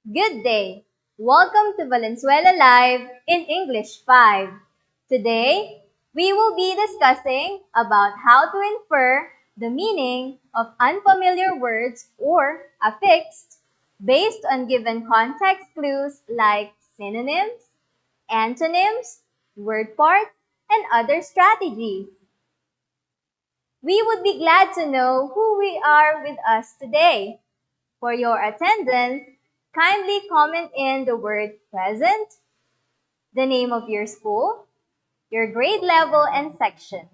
Good day. Welcome to Valenzuela Live in English 5. Today, we will be discussing about how to infer the meaning of unfamiliar words or affixed based on given context clues like synonyms, antonyms, word parts, and other strategies. We would be glad to know who we are with us today. For your attendance, kindly comment in the word present, the name of your school, your grade level and section,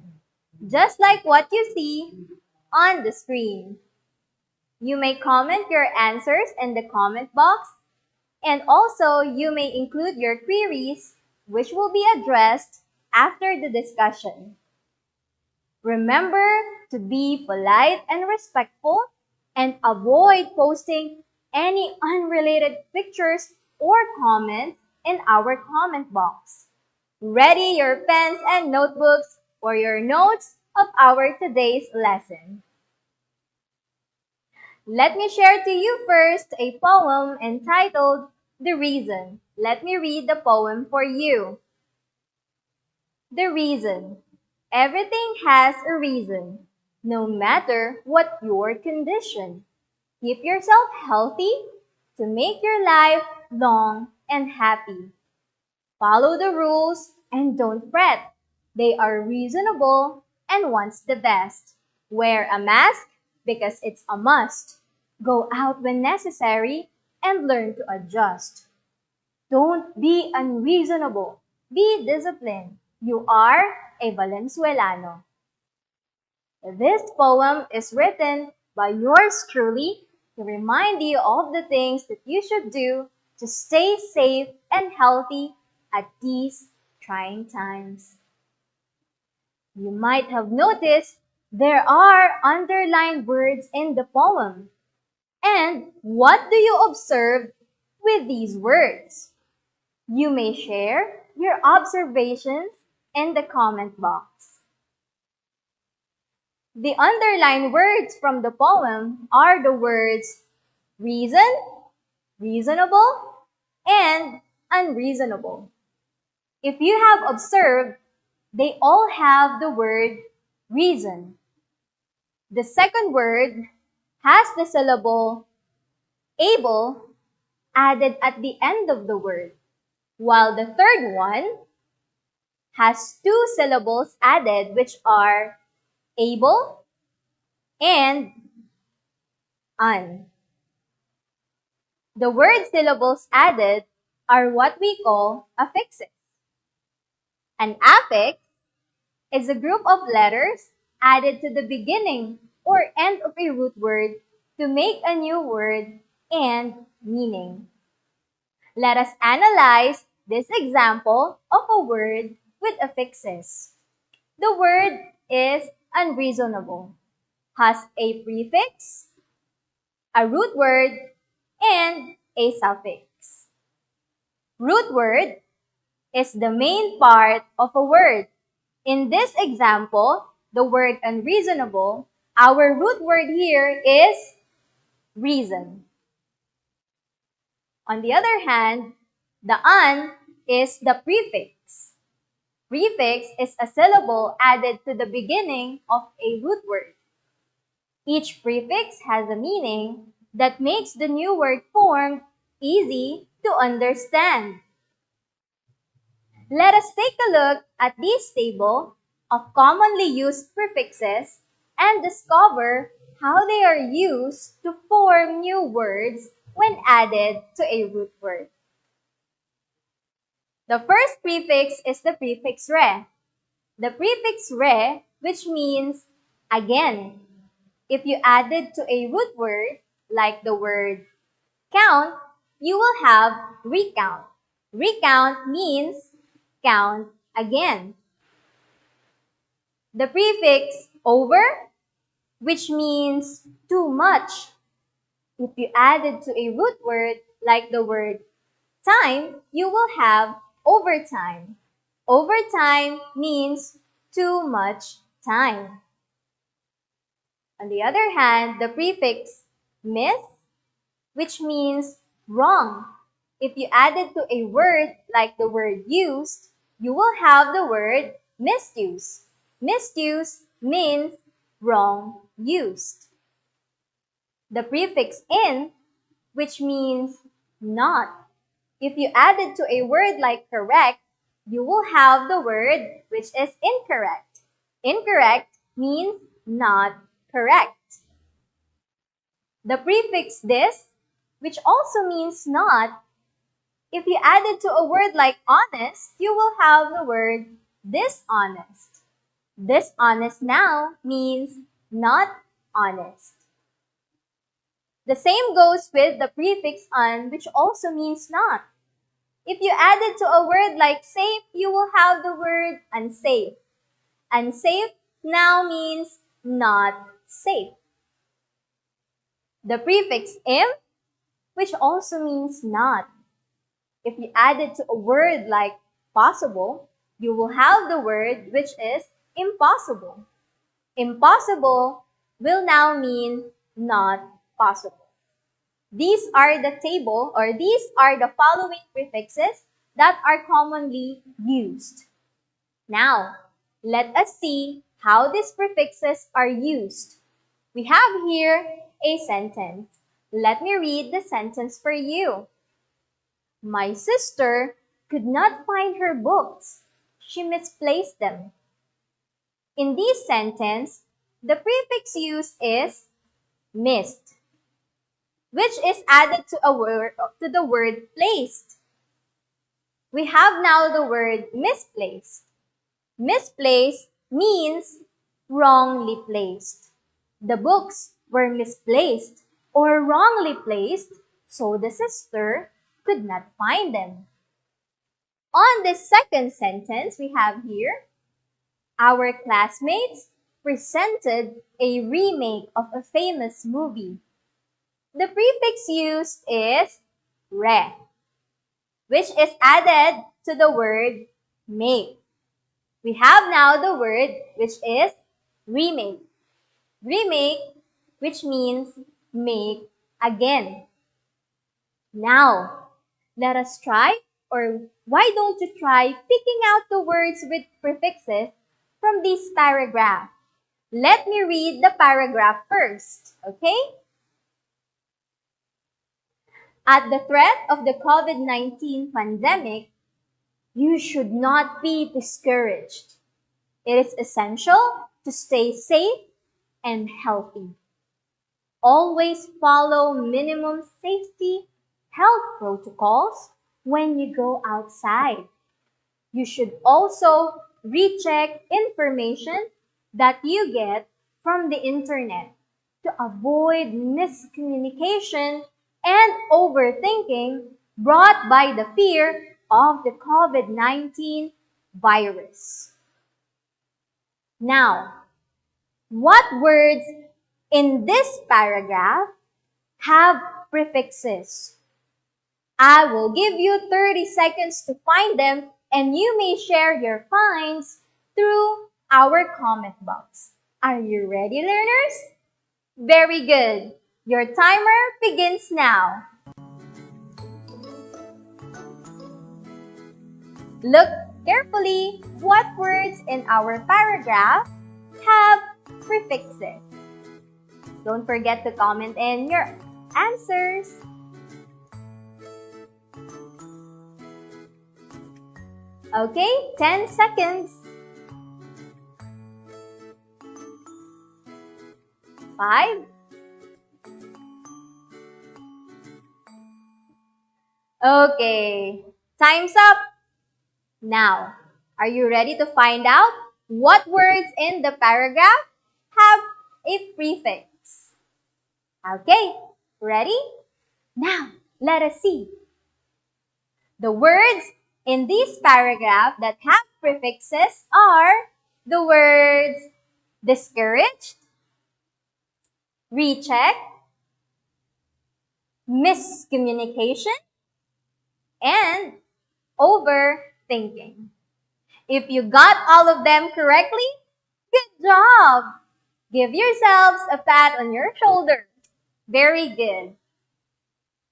just like what you see on the screen. You may comment your answers in the comment box, and also you may include your queries, which will be addressed after the discussion. Remember to be polite and respectful and avoid posting any unrelated pictures or comments in our comment box. Ready your pens and notebooks for your notes of our today's lesson. Let me share to you first a poem entitled The Reason. Let me read the poem for you. The reason. Everything has a reason, no matter what your condition. Keep yourself healthy to make your life long and happy. Follow the rules and don't fret. They are reasonable and wants the best. Wear a mask because it's a must. Go out when necessary and learn to adjust. Don't be unreasonable. Be disciplined. You are a Valenzuelano. This poem is written by yours truly to remind you of the things that you should do to stay safe and healthy at these trying times. You might have noticed there are underlined words in the poem. And what do you observe with these words? You may share your observations in the comment box. The underlined words from the poem are the words reason, reasonable, and unreasonable. If you have observed, they all have the word reason. The second word has the syllable able added at the end of the word, while the third one has two syllables added, which are able and un. The word syllables added are what we call affixes. An affix is a group of letters added to the beginning or end of a root word to make a new word and meaning. Let us analyze this example of a word with affixes. The word is unreasonable, has a prefix, a root word, and a suffix. Root word is the main part of a word. In this example, the word unreasonable, our root word here is reason. On the other hand, the un is the prefix. Prefix is a syllable added to the beginning of a root word. Each prefix has a meaning that makes the new word formed easy to understand. Let us take a look at this table of commonly used prefixes and discover how they are used to form new words when added to a root word. The first prefix is the prefix re. The prefix re, which means again. If you add it to a root word, like the word count, you will have recount. Recount means count again. The prefix over, which means too much. If you add it to a root word, like the word time, you will have overtime. Overtime means too much time. On the other hand, the prefix miss, which means Wrong. If you add it to a word like the word used, you will have the word misuse. Misuse means wrong used. The prefix in, which means not. If you add it to a word like correct, you will have the word which is incorrect. Incorrect means not correct. The prefix this, which also means not, if you add it to a word like honest, you will have the word dishonest. Dishonest now means not honest. The same goes with the prefix un, which also means not. If you add it to a word like safe, you will have the word unsafe. Unsafe now means not safe. The prefix im, which also means not. If you add it to a word like possible, you will have the word which is impossible. Impossible will now mean not possible. These are the table, or these are the following prefixes that are commonly used. Now, let us see how these prefixes are used. We have here a sentence. Let me read the sentence for you. My sister could not find her books. She misplaced them. In this sentence, the prefix used is missed, which is added to the word placed. We have now the word misplaced. Misplaced means wrongly placed. The books were misplaced or wrongly placed, so the sister could not find them. On this second sentence we have here, our classmates presented a remake of a famous movie. The prefix used is re, which is added to the word make. We have now the word which is remake. Remake, which means make again. Now, let us try, or why don't you try picking out the words with prefixes from this paragraph? Let me read the paragraph first, okay? At the threat of the COVID-19 pandemic, you should not be discouraged. It is essential to stay safe and healthy. Always follow minimum safety health protocols when you go outside. You should also recheck information that you get from the internet to avoid miscommunication and overthinking brought by the fear of the COVID-19 virus. Now, what words in this paragraph have prefixes? I will give you 30 seconds to find them, and you may share your finds through our comment box. Are you ready, learners? Very good. Your timer begins now. Look carefully what words in our paragraph have prefixes. Don't forget to comment in your answers. Okay, 10 seconds. 5. Okay, time's up. Now, are you ready to find out what words in the paragraph have a prefix? Okay, ready? Now, let us see. The words in this paragraph that have prefixes are the words discouraged, recheck, miscommunication, and overthinking. If you got all of them correctly, good job! Give yourselves a pat on your shoulder. Very good.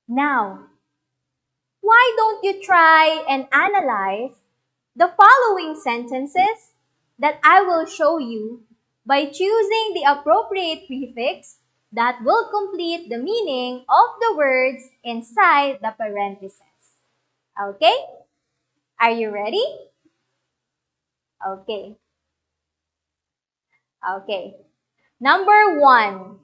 Now, Why don't you try and analyze the following sentences that I will show you by choosing the appropriate prefix that will complete the meaning of the words inside the parentheses. Okay? Are you ready? Okay. Okay. Number 1.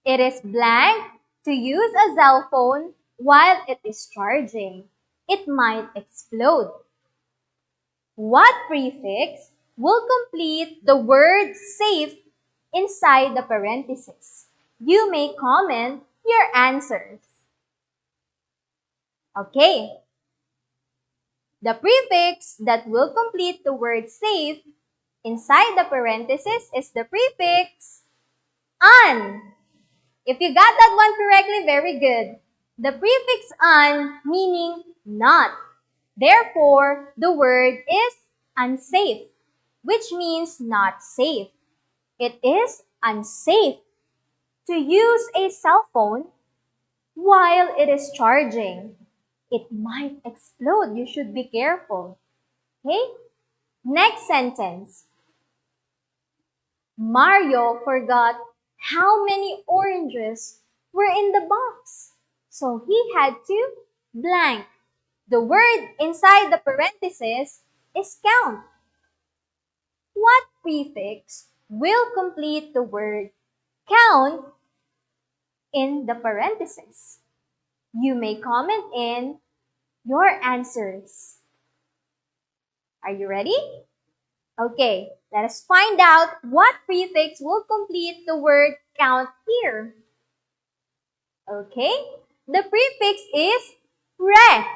It is blank to use a cell phone while it is charging. It might explode. What prefix will complete the word safe inside the parentheses? You may comment your answers. Okay. The prefix that will complete the word safe inside the parentheses is the prefix an. If you got that one correctly, very good. The prefix an meaning not. Therefore, the word is unsafe, which means not safe. It is unsafe to use a cell phone while it is charging. It might explode. You should be careful. Okay? Next sentence. Mario forgot how many oranges were in the box. So he had to blank. The word inside the parenthesis is count. What prefix will complete the word count in the parentheses? You may comment in your answers. Are you ready? Okay, let us find out what prefix will complete the word count here. Okay, the prefix is re.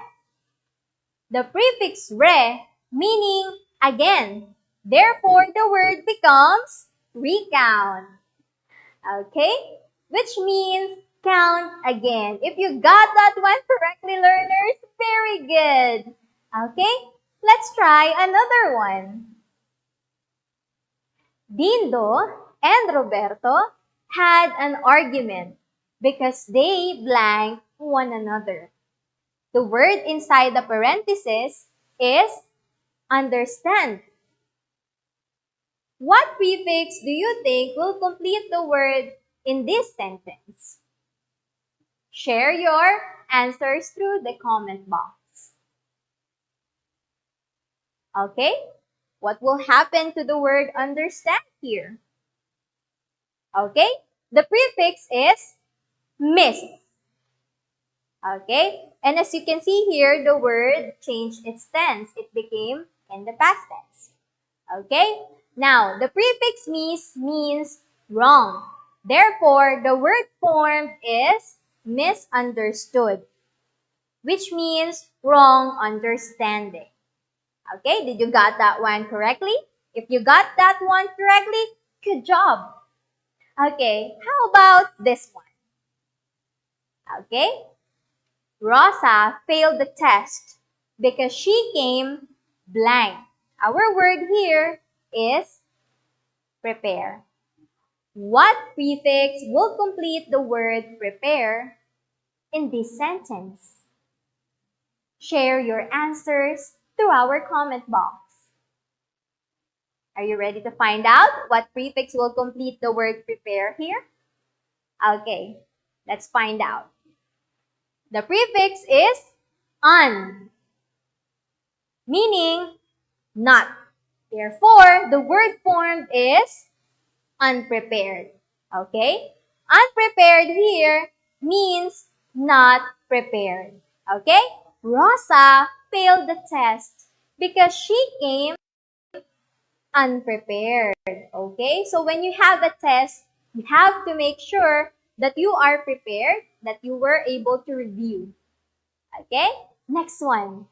The prefix re meaning again. Therefore, the word becomes recount. Okay, which means count again. If you got that one correctly, learners, very good. Okay, let's try another one. Dindo and Roberto had an argument because they blanked one another. The word inside the parenthesis is understand. What prefix do you think will complete the word in this sentence? Share your answers through the comment box. Okay? What will happen to the word understand here? Okay? The prefix is miss. Okay? And as you can see here, the word changed its tense. It became in the past tense. Okay? Now, the prefix means wrong. Therefore, the word formed is misunderstood, which means wrong understanding. Okay? Did you got that one correctly? If you got that one correctly, good job. Okay, how about this one? Okay? Rosa failed the test because she came blank. Our word here is prepare. What prefix will complete the word prepare in this sentence? Share your answers through our comment box. Are you ready to find out what prefix will complete the word prepare here? Okay, let's find out. The prefix is un, meaning not. Therefore, the word formed is unprepared. Okay? Unprepared here means not prepared. Okay? Rosa failed the test because she came unprepared. Okay? So when you have a test, you have to make sure that you are prepared, that you were able to review. Okay? Next one.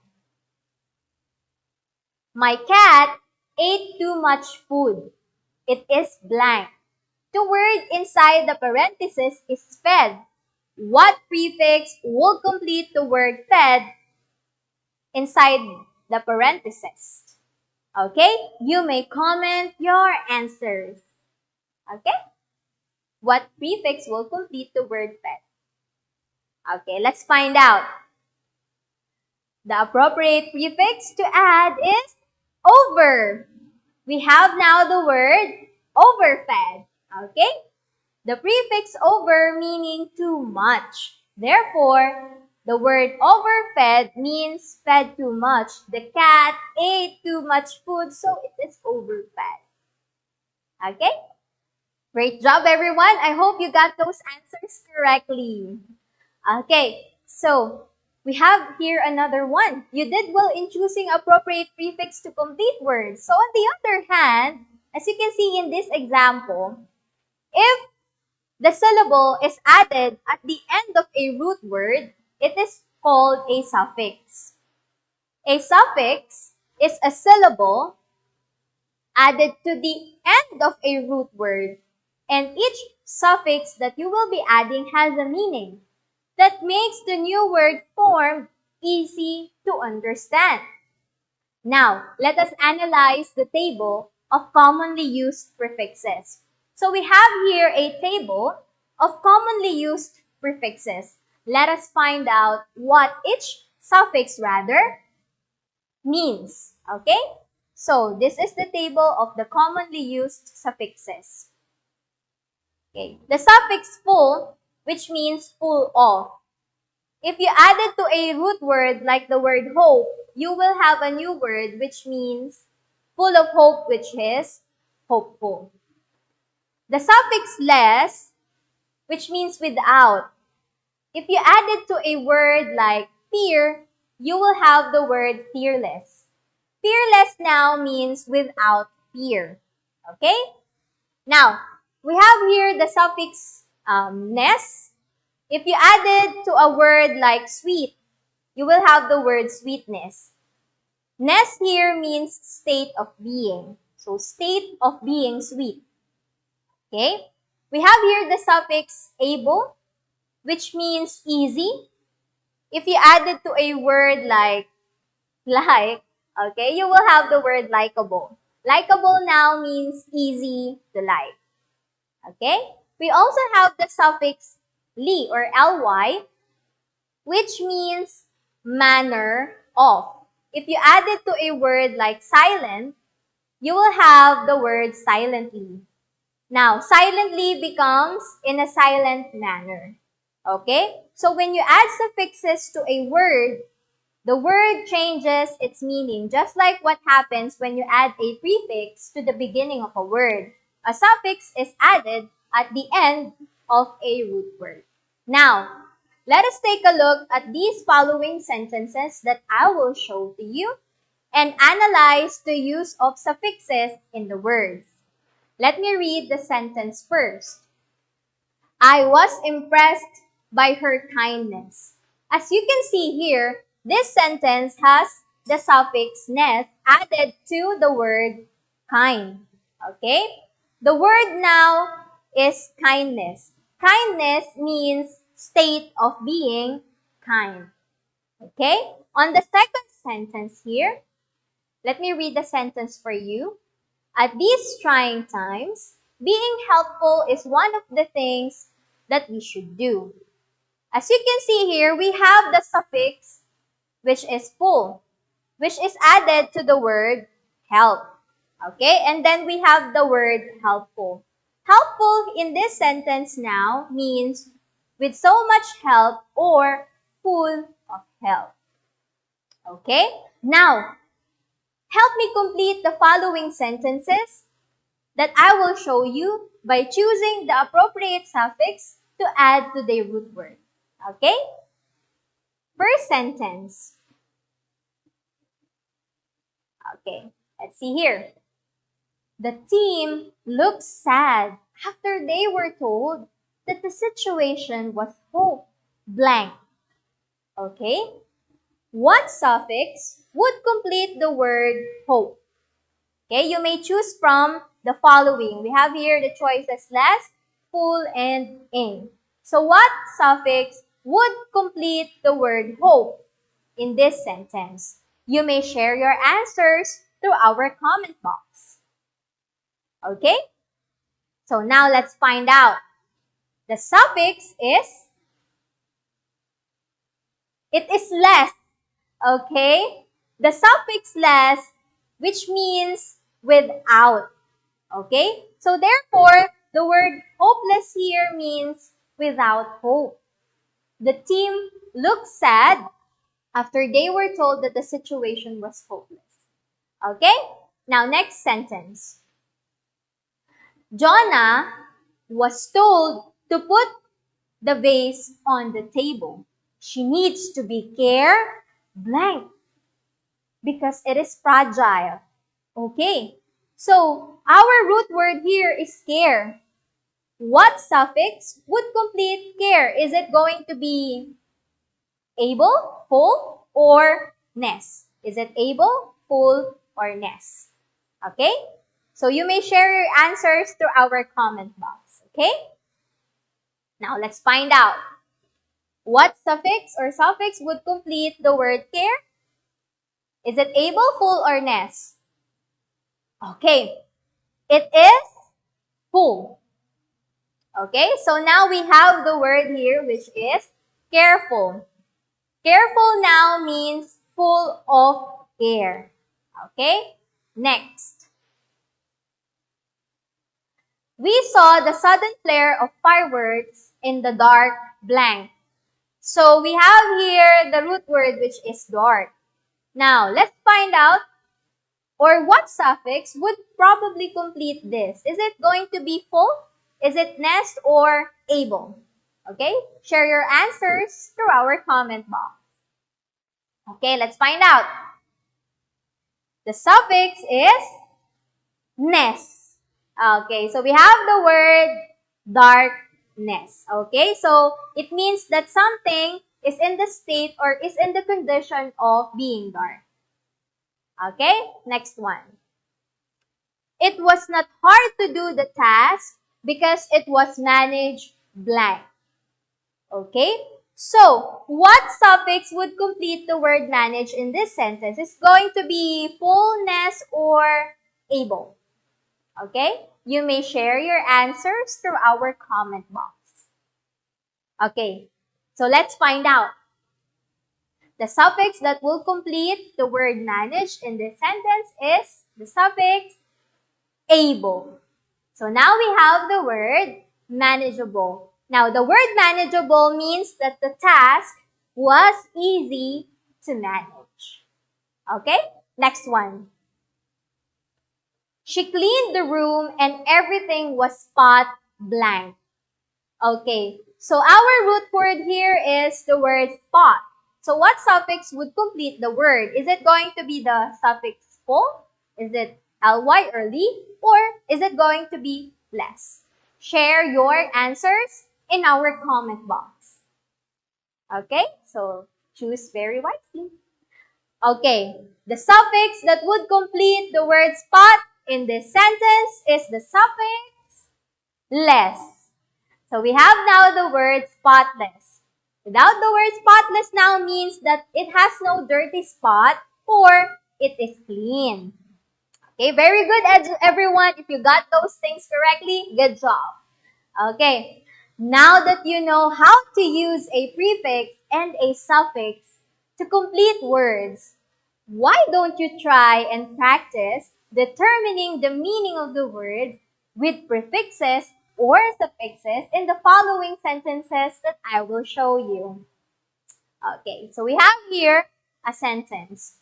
My cat ate too much food. It is blank. The word inside the parenthesis is fed. What prefix will complete the word fed inside the parenthesis? Okay? You may comment your answers. Okay? What prefix will complete the word fed? Okay, let's find out. The appropriate prefix to add is over. We have now the word overfed. Okay? The prefix over meaning too much. Therefore, the word overfed means fed too much. The cat ate too much food, so it is overfed. Okay? Great job, everyone. I hope you got those answers correctly. Okay, so we have here another one. You did well in choosing appropriate prefix to complete words. So on the other hand, as you can see in this example, if the syllable is added at the end of a root word, it is called a suffix. A suffix is a syllable added to the end of a root word, and each suffix that you will be adding has a meaning that makes the new word formed easy to understand. Now, let us analyze the table of commonly used prefixes. So we have here a table of commonly used prefixes. Let us find out what each suffix means. Okay? So this is the table of the commonly used suffixes. Okay. The suffix full, which means full of. If you add it to a root word like the word hope, you will have a new word which means full of hope, which is hopeful. The suffix less, which means without. If you add it to a word like fear, you will have the word fearless. Fearless now means without fear. Okay? Now, we have here the suffix ness. If you add it to a word like sweet, you will have the word sweetness. Ness here means state of being. So, state of being sweet. Okay? We have here the suffix able, which means easy. If you add it to a word like, okay, you will have the word likable. Likable now means easy to like. Okay? We also have the suffix ly or ly, which means manner of. If you add it to a word like silent, you will have the word silently. Now, silently becomes in a silent manner. Okay? So when you add suffixes to a word, the word changes its meaning, just like what happens when you add a prefix to the beginning of a word. A suffix is added at the end of a root word. Now, let us take a look at these following sentences that I will show to you and analyze the use of suffixes in the words. Let me read the sentence first. I was impressed by her kindness. As you can see here, this sentence has the suffix ness added to the word kind. Okay? The word now is kindness. Kindness means state of being kind. Okay? On the second sentence here, let me read the sentence for you. At these trying times, being helpful is one of the things that we should do. As you can see here, we have the suffix, which is full, which is added to the word help. Okay, and then we have the word helpful. Helpful in this sentence now means with so much help or full of help. Okay, now help me complete the following sentences that I will show you by choosing the appropriate suffix to add to the root word. Okay? First sentence. Okay, let's see here. The team looked sad after they were told that the situation was hope blank. Okay? What suffix would complete the word hope? Okay, you may choose from the following. We have here the choices less, full, and in. So what suffix would complete the word hope in this sentence? You may share your answers through our comment box. Okay? So now let's find out. The suffix is It is less. Okay? The suffix less, which means without. Okay? So therefore, the word hopeless here means without hope. The team looked sad after they were told that the situation was hopeless. Okay? Now, next sentence. Jonah was told to put the vase on the table. She needs to be care blank because it is fragile. Okay, so our root word here is care. What suffix would complete care? Is it going to be able, full, or ness? Is it able, full, or ness? Okay, so you may share your answers through our comment box. Okay, now let's find out. What suffix or suffix would complete the word care? Is it able, full, or ness? Okay, it is full. Okay, so now we have the word here which is careful. Careful now means full of care. Okay, next. We saw the sudden flare of fireworks in the dark blank. So we have here the root word which is dark. Now, let's find out or what suffix would probably complete this. Is it going to be full? Is it nest or able? Okay, share your answers through our comment box. Okay, let's find out. The suffix is nest. Okay, so we have the word darkness. Okay, so it means that something is in the state or is in the condition of being dark. Okay, next one. It was not hard to do the task because it was managed blank. Okay, so what suffix would complete the word manage in this sentence? It's going to be fullness or able. Okay, you may share your answers through our comment box. Okay, so let's find out. The suffix that will complete the word managed in this sentence is the suffix able. So now we have the word manageable. Now the word manageable means that the task was easy to manage. Okay, next one. She cleaned the room and everything was spot blank. Okay, so our root word here is the word spot. So what suffix would complete the word? Is it going to be the suffix full? Is it ly or li? Or is it going to be less? Share your answers in our comment box. Okay, so choose very wisely. Okay, the suffix that would complete the word spot in this sentence is the suffix less. So we have now the word spotless. Without the word spotless now means that it has no dirty spot or it is clean. Okay, very good everyone. If you got those things correctly, good job. Okay, now that you know how to use a prefix and a suffix to complete words, why don't you try and practice determining the meaning of the words with prefixes or suffixes in the following sentences that I will show you. Okay, so we have here a sentence.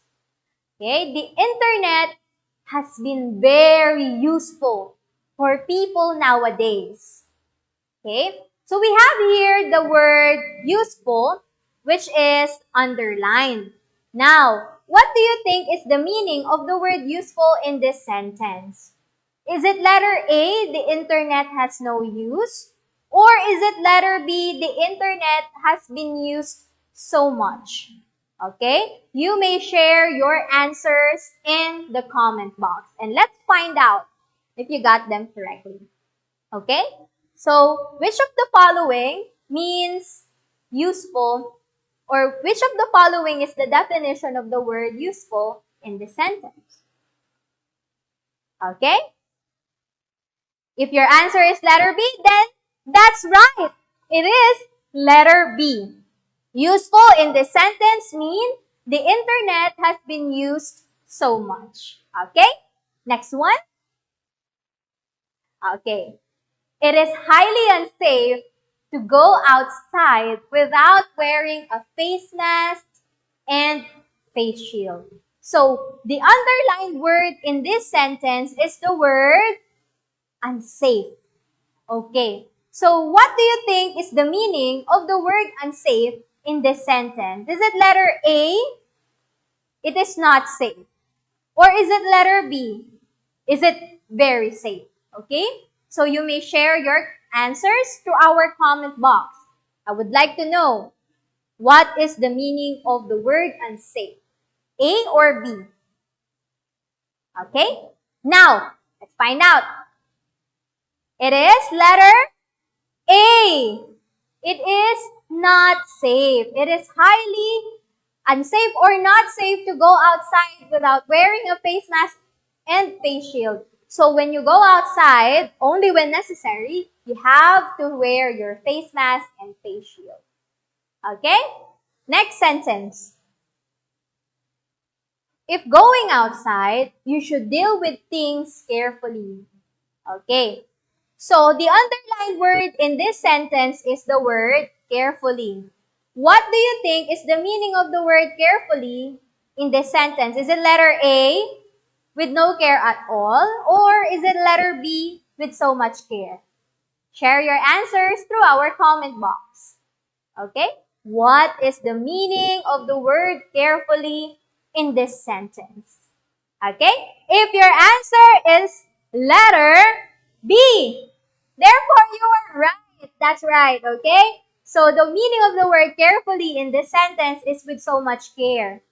Okay, the internet has been very useful for people nowadays. Okay, so we have here the word useful, which is underlined. Now, what do you think is the meaning of the word useful in this sentence? Is it letter A, the internet has no use? Or is it letter B, the internet has been used so much? Okay, you may share your answers in the comment box and let's find out if you got them correctly. Okay, so which of the following means useful or which of the following is the definition of the word useful in the sentence? Okay, if your answer is letter B, then that's right. It is letter B. Useful in this sentence mean the internet has been used so much. Okay? Next one. Okay. It is highly unsafe to go outside without wearing a face mask and face shield. So, the underlined word in this sentence is the word unsafe. Okay. So, what do you think is the meaning of the word unsafe in this sentence? Is it letter A? It is not safe. Or is it letter B? Is it very safe? Okay? So you may share your answers to our comment box. I would like to know, what is the meaning of the word unsafe? A or B? Okay? Now, let's find out. It is letter A. It is not safe. It is highly unsafe or not safe to go outside without wearing a face mask and face shield. So when you go outside, only when necessary, you have to wear your face mask and face shield. Okay? Next sentence. If going outside, you should deal with things carefully. Okay. So the underlined word in this sentence is the word carefully. What do you think is the meaning of the word carefully in this sentence? Is it letter A, with no care at all, or is it letter B, with so much care? Share your answers through our comment box. Okay? What is the meaning of the word carefully in this sentence? Okay? If your answer is letter B, therefore you are right. That's right, okay? So the meaning of the word carefully in this sentence is with so much care.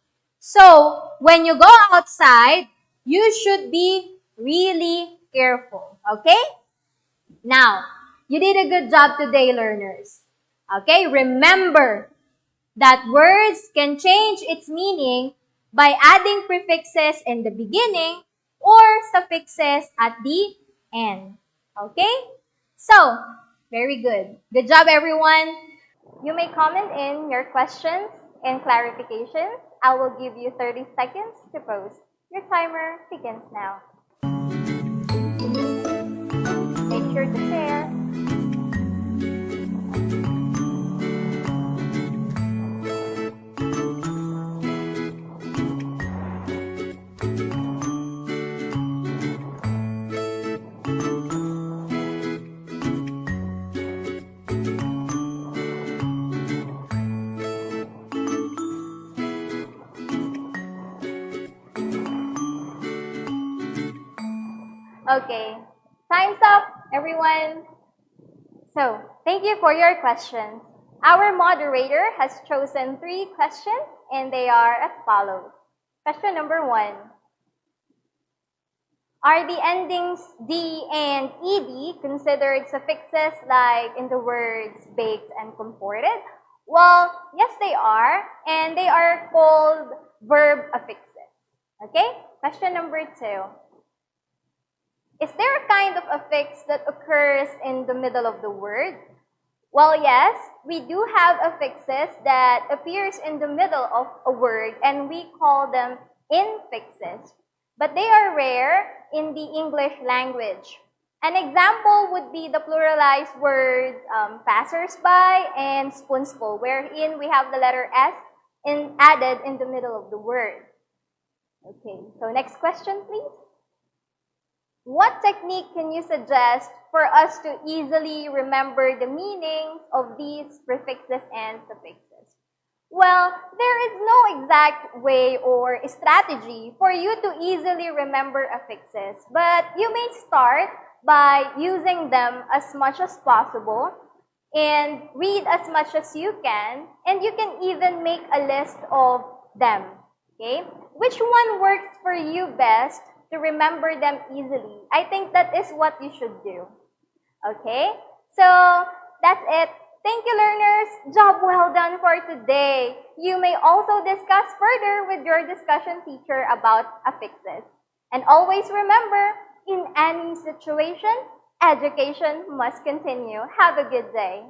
So when you go outside, you should be really careful, okay? Now, you did a good job today, learners. Okay, remember that words can change its meaning by adding prefixes in the beginning or suffixes at the end. Okay? So, very good. Good job, everyone. You may comment in your questions and clarifications. I will give you 30 seconds to post. Your timer begins now. Make sure to share. Okay, time's up, everyone. So, thank you for your questions. Our moderator has chosen 3 questions, and they are as follows. Question number 1. Are the endings D and ED considered suffixes like in the words baked and comforted? Well, yes they are, and they are called verb affixes. Okay? Question number 2. Is there a kind of affix that occurs in the middle of the word? Well, yes, we do have affixes that appears in the middle of a word, and we call them infixes. But they are rare in the English language. An example would be the pluralized words passersby and spoonsful, wherein we have the letter S added in the middle of the word. Okay, so next question, please. What technique can you suggest for us to easily remember the meanings of these prefixes and suffixes? Well, there is no exact way or strategy for you to easily remember affixes, but you may start by using them as much as possible and read as much as you can, and you can even make a list of them. Okay? Which one works for you best to remember them easily? I think that is what you should do. Okay? So, that's it. Thank you, learners. Job well done for today. You may also discuss further with your discussion teacher about affixes. And always remember, in any situation, education must continue. Have a good day.